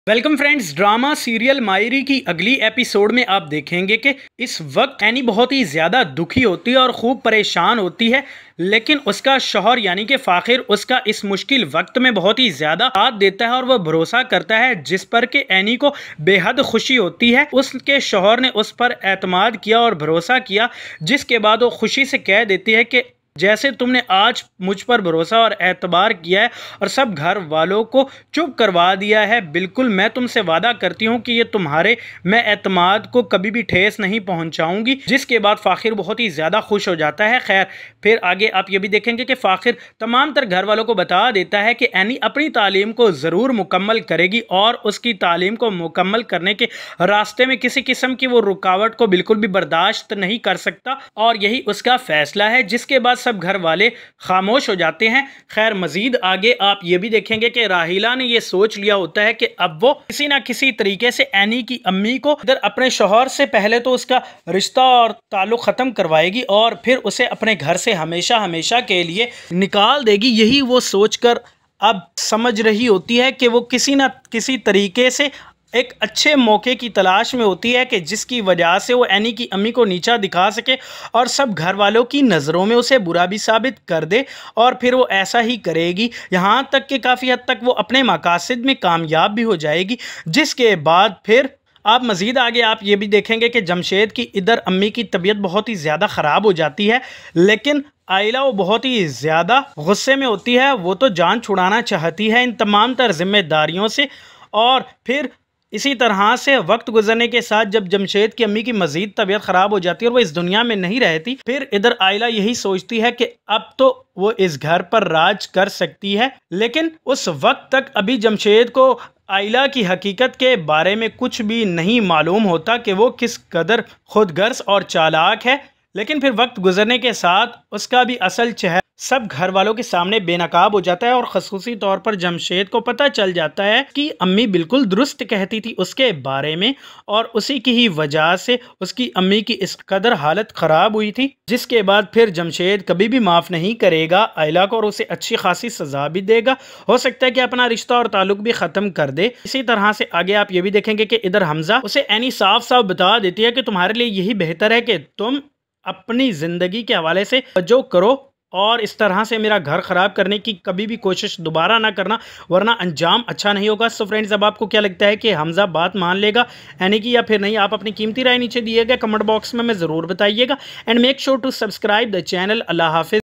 Welcome friends. Drama serial मायरी की अगली episode में आप देखेंगे कि इस वक्त एनी बहुत ही ज़्यादा दुखी होती है और खूब परेशान होती है, लेकिन उसका शौहर यानी कि फ़ाखिर उसका इस मुश्किल वक्त में बहुत ही ज़्यादा साथ देता है और वह भरोसा करता है, जिस पर कि एनी को बेहद खुशी होती है। उसके शौहर ने उस पर एतमाद किया और भरोसा किया, जिसके बाद वो खुशी से कह देती है कि जैसे तुमने आज मुझ पर भरोसा और एतबार किया है और सब घर वालों को चुप करवा दिया है, बिल्कुल मैं तुमसे वादा करती हूँ कि ये तुम्हारे मैं एतमाद को कभी भी ठेस नहीं पहुँचाऊँगी। जिसके बाद फ़ाखिर बहुत ही ज़्यादा खुश हो जाता है। खैर, फिर आगे आप ये भी देखेंगे कि फ़ाखिर तमाम तर घर वालों को बता देता है कि एनी अपनी तालीम को ज़रूर मुकम्मल करेगी और उसकी तालीम को मुकम्मल करने के रास्ते में किसी किस्म की वो रुकावट को बिल्कुल भी बर्दाश्त नहीं कर सकता और यही उसका फ़ैसला है। जिसके बाद सब घर वाले खामोश हो जाते हैं। खैर, मजीद आगे आप ये भी देखेंगे कि राहिला ने ये सोच लिया होता है कि अब वो किसी ना किसी तरीके से एनी की अम्मी को इधर अपने शौहर से पहले तो उसका रिश्ता और ताल्लुक ख़त्म करवाएगी और फिर उसे अपने घर से हमेशा हमेशा के लिए निकाल देगी। यही वो सोचकर अब समझ रही होती है कि वो किसी न किसी तरीके से एक अच्छे मौके की तलाश में होती है कि जिसकी वजह से वो एनी की अम्मी को नीचा दिखा सके और सब घर वालों की नज़रों में उसे बुरा भी साबित कर दे। और फिर वो ऐसा ही करेगी, यहाँ तक कि काफ़ी हद तक वो अपने मकासद में कामयाब भी हो जाएगी। जिसके बाद फिर आप मज़ीद आगे आप ये भी देखेंगे कि जमशेद की इधर अम्मी की तबीयत बहुत ही ज़्यादा ख़राब हो जाती है, लेकिन आयला वो बहुत ही ज़्यादा गुस्से में होती है। वो तो जान छुड़ाना चाहती है इन तमाम तर जिम्मेदारियों से। और फिर इसी तरह से वक्त गुजरने के साथ जब जमशेद की अम्मी की मजीद तबीयत ख़राब हो जाती है और वो इस दुनिया में नहीं रहती, फिर इधर आयला यही सोचती है कि अब तो वो इस घर पर राज कर सकती है। लेकिन उस वक्त तक अभी जमशेद को आयला की हकीकत के बारे में कुछ भी नहीं मालूम होता कि वो किस कदर खुदगर्ज और चालाक है। लेकिन फिर वक्त गुजरने के साथ उसका भी असल चेहरा सब घर वालों के सामने बेनकाब हो जाता है और ख़ुसूसी तौर पर जमशेद को पता चल जाता है कि अम्मी बिल्कुल दुरुस्त कहती थी उसके बारे में और उसी की ही वजह से उसकी अम्मी की इस कदर हालत ख़राब हुई थी। जिसके बाद फिर जमशेद कभी भी माफ़ नहीं करेगा आयला को और उसे अच्छी खासी सज़ा भी देगा। हो सकता है कि अपना रिश्ता और ताल्लुक भी ख़त्म कर दे। इसी तरह से आगे आप ये भी देखेंगे कि इधर हमजा उसे एनी साफ साफ बता देती है कि तुम्हारे लिए यही बेहतर है कि तुम अपनी ज़िंदगी के हवाले से जो करो और इस तरह से मेरा घर ख़राब करने की कभी भी कोशिश दोबारा ना करना, वरना अंजाम अच्छा नहीं होगा। सो फ्रेंड्स, अब आपको क्या लगता है कि हमजा बात मान लेगा यानी कि या फिर नहीं? आप अपनी कीमती राय नीचे दिए गए कमेंट बॉक्स में ज़रूर बताइएगा and make sure to subscribe the channel. अल्लाह हाफिज़।